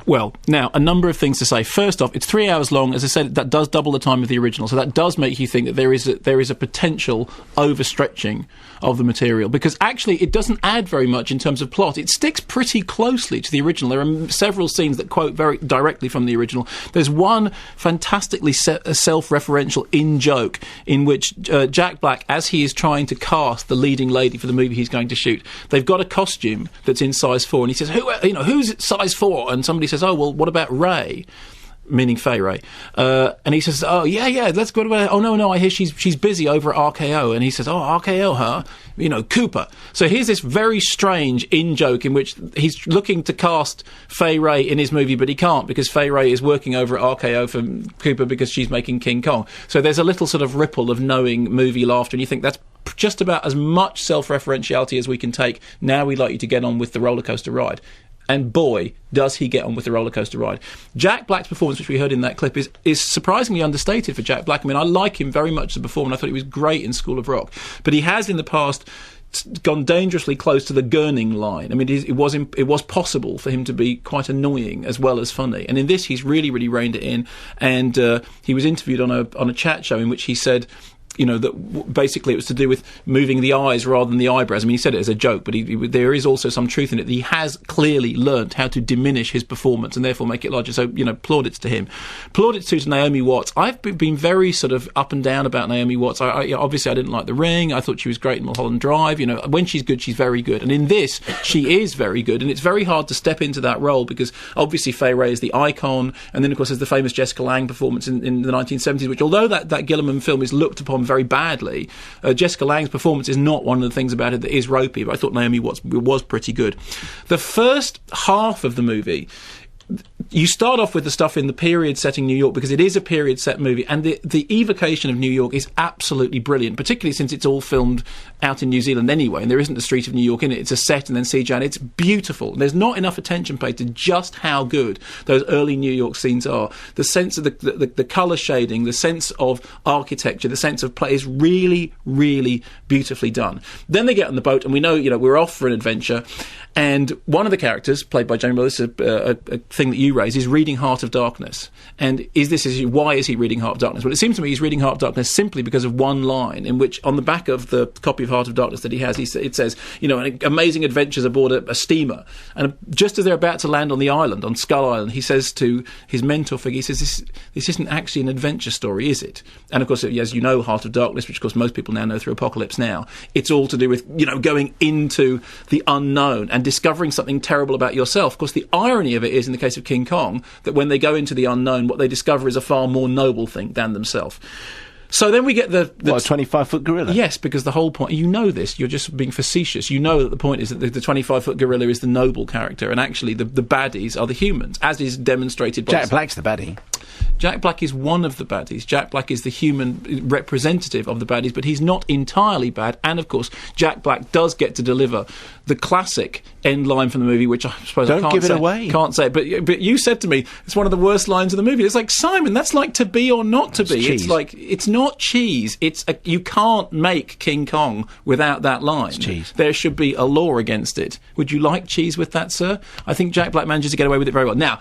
Well, now, a number of things to say. First off, it's 3 hours long. As I said, that does double the time of the original, so that does make you think that there is a potential overstretching of the material, because actually it doesn't add very much in terms of plot. It sticks pretty closely to the original. There are several scenes that quote very directly from the original. There's one fantastically self-referential in-joke in which Jack Black, as he is trying to cast the leading lady for the movie he's going to shoot, they've got a costume that's in size 4, and he says, who's size 4? And somebody says, oh, well, what about Ray? Meaning Fay Ray. And he says, oh, yeah, let's go to... Oh, no, I hear she's busy over at RKO. And he says, oh, RKO, huh? Cooper. So here's this very strange in-joke in which he's looking to cast Fay Ray in his movie, but he can't, because Fay Ray is working over at RKO for Cooper because she's making King Kong. So there's a little sort of ripple of knowing movie laughter, and you think that's just about as much self-referentiality as we can take. Now we'd like you to get on with the roller coaster ride. And boy, does he get on with the roller coaster ride. Jack Black's performance, which we heard in that clip, is surprisingly understated for Jack Black. I mean, I like him very much as a performer, and I thought he was great in School of Rock. But he has, in the past, gone dangerously close to the gurning line. I mean, it was possible for him to be quite annoying as well as funny. And in this, he's really, really reined it in. And he was interviewed on a chat show in which he said, that basically it was to do with moving the eyes rather than the eyebrows. I mean, he said it as a joke, but there is also some truth in it. He has clearly learnt how to diminish his performance and therefore make it larger. So, plaudits to him. Plaudits to Naomi Watts. I've been very sort of up and down about Naomi Watts. Obviously, I didn't like The Ring. I thought she was great in Mulholland Drive. When she's good, she's very good. And in this, she is very good. And it's very hard to step into that role because obviously Fay Ray is the icon. And then, of course, there's the famous Jessica Lange performance in the 1970s, which although that Gilliman film is looked upon very badly, Jessica Lange's performance is not one of the things about it that is ropey, but I thought Naomi Watts was pretty good. The first half of the movie, you start off with the stuff in the period setting New York because it is a period set movie, and the evocation of New York is absolutely brilliant, particularly since it's all filmed out in New Zealand anyway, and there isn't a street of New York in it. It's a set and then CGI, and it's beautiful. There's not enough attention paid to just how good those early New York scenes are. The sense of the colour shading, the sense of architecture, the sense of play is really, really beautifully done. Then they get on the boat, and we know, we're off for an adventure. And one of the characters, played by Jamie Bell, this is a thing that you raise, is reading Heart of Darkness. And why is he reading Heart of Darkness? Well, it seems to me he's reading Heart of Darkness simply because of one line in which, on the back of the copy of Heart of Darkness that he has, it says, amazing adventures aboard a steamer. And just as they're about to land on the island, on Skull Island, he says to his mentor figure, he says, this isn't actually an adventure story, is it? And of course, as you know, Heart of Darkness, which of course most people now know through Apocalypse Now, it's all to do with, going into the unknown and discovering something terrible about yourself. Of course, the irony of it is, in the case of King Kong, that when they go into the unknown, what they discover is a far more noble thing than themselves. So then we get the 25-foot gorilla? Yes, because the whole point... You know this, you're just being facetious. You know that the point is that the 25-foot gorilla is the noble character, and actually the baddies are the humans, as is demonstrated by... Jack Black's the baddie. Jack Black is one of the baddies. Jack Black is the human representative of the baddies, but he's not entirely bad. And, of course, Jack Black does get to deliver the classic end line from the movie, which I suppose I can't say. Don't give it away. Can't say it. But you said to me, it's one of the worst lines of the movie. It's like, Simon, that's like to be or not to be. Cheese. It's like, it's not cheese. You can't make King Kong without that line. It's cheese. There should be a law against it. Would you like cheese with that, sir? I think Jack Black manages to get away with it very well. Now,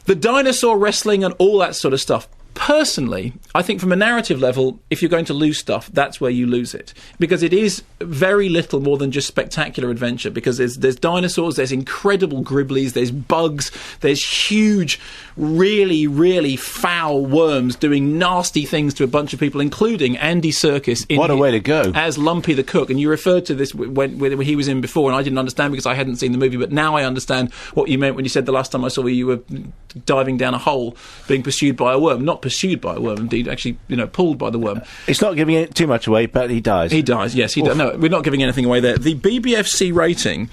the dinosaur wrestling and all that sort of stuff. Personally, I think from a narrative level, if you're going to lose stuff, that's where you lose it. Because it is very little more than just spectacular adventure, because there's dinosaurs, there's incredible gribblies, there's bugs, there's huge, really, really foul worms doing nasty things to a bunch of people, including Andy Serkis. What a way to go. As Lumpy the Cook. And you referred to this when he was in before, and I didn't understand because I hadn't seen the movie, but now I understand what you meant when you said the last time I saw you were diving down a hole, being pursued by a worm. Not pursued by a worm, indeed, actually, pulled by the worm. It's not giving it too much away, but he dies. He dies, yes, he does. No, we're not giving anything away there. The BBFC rating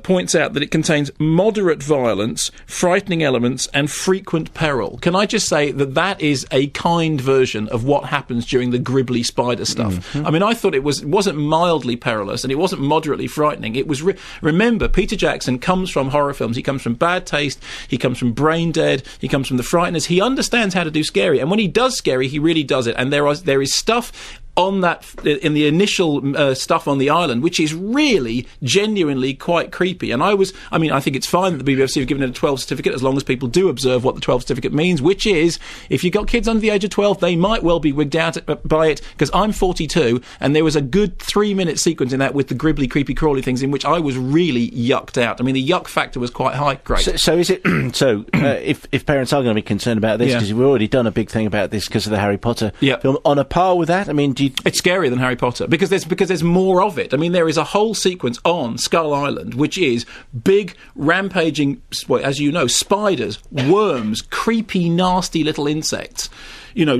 points out that it contains moderate violence, frightening elements, and frequent peril. Can I just say that is a kind version of what happens during the gribbly spider stuff? Mm-hmm. I mean, I thought it wasn't mildly perilous, and it wasn't moderately frightening. It was... Remember, Peter Jackson comes from horror films. He comes from Bad Taste. He comes from Brain Dead. He comes from The Frighteners. He understands how to do scary, and when he does scary, he really does it. And there is stuff on that, in the initial stuff on the island, which is really genuinely quite creepy. And I think it's fine that the BBC have given it a 12 certificate, as long as people do observe what the 12 certificate means, which is, if you've got kids under the age of 12, they might well be wigged out by it, because I'm 42, and there was a good 3-minute sequence in that with the gribbly, creepy, crawly things in which I was really yucked out. I mean, the yuck factor was quite high. Great. So is it, if parents are going to be concerned about this, because we've already done a big thing about this because of the Harry Potter film, on a par with that? I mean, it's scarier than Harry Potter, because there's more of it. I mean, there is a whole sequence on Skull Island, which is big, rampaging, as you know, spiders, worms, creepy, nasty little insects,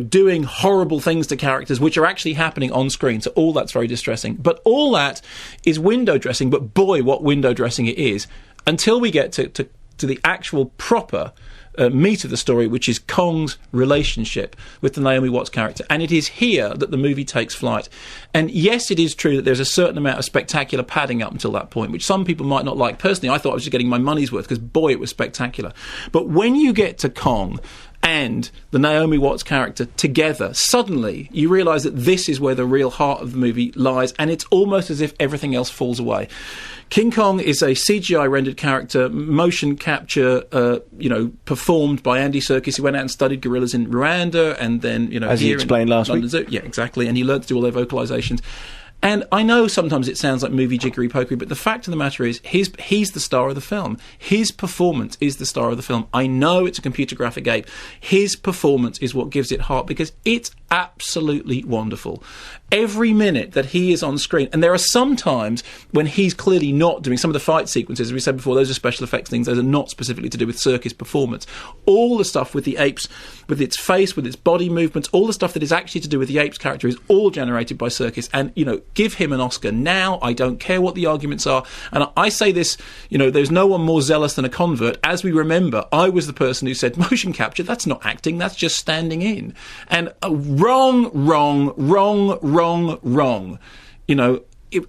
doing horrible things to characters, which are actually happening on screen. So all that's very distressing. But all that is window dressing, but boy, what window dressing it is, until we get to the actual proper meat of the story, which is Kong's relationship with the Naomi Watts character. And it is here that the movie takes flight. And yes, it is true that there's a certain amount of spectacular padding up until that point, which some people might not like. Personally, I thought I was just getting my money's worth, because boy, it was spectacular. But when you get to Kong and the Naomi Watts character together, suddenly you realise that this is where the real heart of the movie lies, and it's almost as if everything else falls away. King Kong is a CGI rendered character, motion capture, performed by Andy Serkis. He went out and studied gorillas in Rwanda, and then, as he explained last week. Zoo. Yeah, exactly. And he learned to do all their vocalisations. And I know sometimes it sounds like movie jiggery-pokery, but the fact of the matter is, he's the star of the film. His performance is the star of the film. I know it's a computer graphic ape. His performance is what gives it heart, because it's absolutely wonderful. Every minute that he is on screen, and there are some times when he's clearly not doing some of the fight sequences, as we said before, those are special effects things, those are not specifically to do with Serkis' performance. All the stuff with the apes, with its face, with its body movements, all the stuff that is actually to do with the ape's character is all generated by Serkis, and, give him an Oscar now. I don't care what the arguments are. And I say this, there's no one more zealous than a convert. As we remember, I was the person who said, motion capture, that's not acting, that's just standing in. And wrong.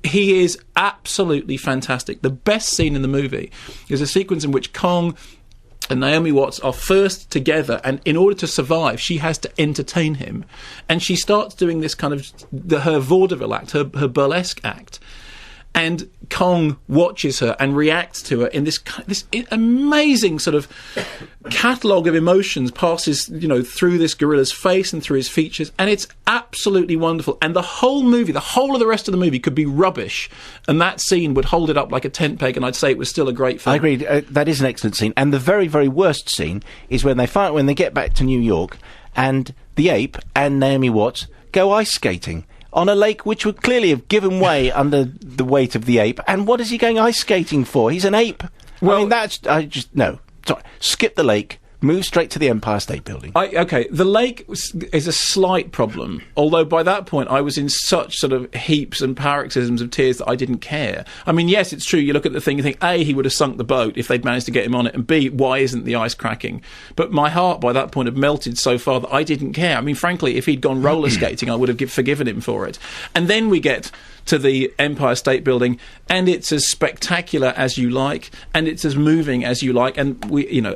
He is absolutely fantastic. The best scene in the movie is a sequence in which Kong and Naomi Watts are first together, and in order to survive, she has to entertain him. And she starts doing this kind of, her vaudeville act, her burlesque act. And Kong watches her and reacts to her in this amazing sort of catalogue of emotions, passes, through this gorilla's face and through his features, and it's absolutely wonderful. And the whole movie, the whole of the rest of the movie could be rubbish, and that scene would hold it up like a tent peg, and I'd say it was still a great film. I agree. That is an excellent scene. And the very, very worst scene is when they get back to New York, and the ape and Naomi Watts go ice skating on a lake which would clearly have given way under the weight of the ape. And what is he going ice skating for? He's an ape. Well, no. Sorry. Skip the lake. Move straight to the Empire State Building. The lake is a slight problem, although by that point I was in such sort of heaps and paroxysms of tears that I didn't care. I mean, yes, it's true, you look at the thing, you think, A, he would have sunk the boat if they'd managed to get him on it, and B, why isn't the ice cracking? But my heart by that point had melted so far that I didn't care. I mean, frankly, if he'd gone roller skating, I would have forgiven him for it. And then we get to the Empire State Building, and it's as spectacular as you like, and it's as moving as you like, and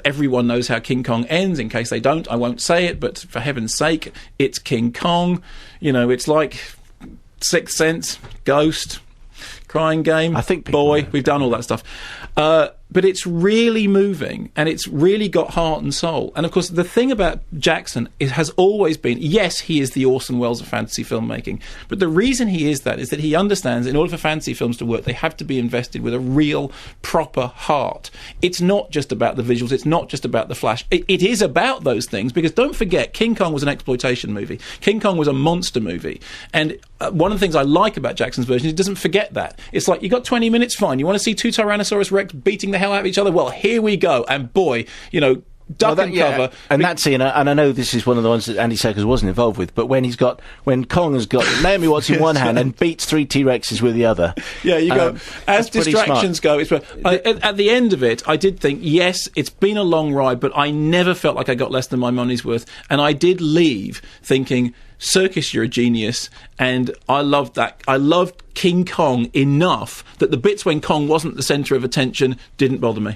everyone knows how King Kong ends. In case they don't, I won't say it, but for heaven's sake, it's King Kong. It's like Sixth Sense, Ghost, Crying Game. I think we've done all that stuff. But it's really moving, and it's really got heart and soul. And, of course, the thing about Jackson has always been, yes, he is the Orson Welles of fantasy filmmaking, but the reason he is that he understands in order for fantasy films to work, they have to be invested with a real, proper heart. It's not just about the visuals, it's not just about the flash. It is about those things, because don't forget, King Kong was an exploitation movie. King Kong was a monster movie. And one of the things I like about Jackson's version is he doesn't forget that. It's like, you got 20 minutes, fine. You want to see two Tyrannosaurus Rex beating the hell out of each other? Well, here we go. And boy, duck and cover. And that scene, and I know this is one of the ones that Andy Serkis wasn't involved with, but when Kong has got Naomi Watts in one hand and beats 3 T-Rexes with the other. Yeah, you go. As distractions go, at the end of it, I did think, yes, it's been a long ride, but I never felt like I got less than my money's worth. And I did leave thinking, Serkis, you're a genius, and I loved that. I loved King Kong enough that the bits when Kong wasn't the centre of attention didn't bother me.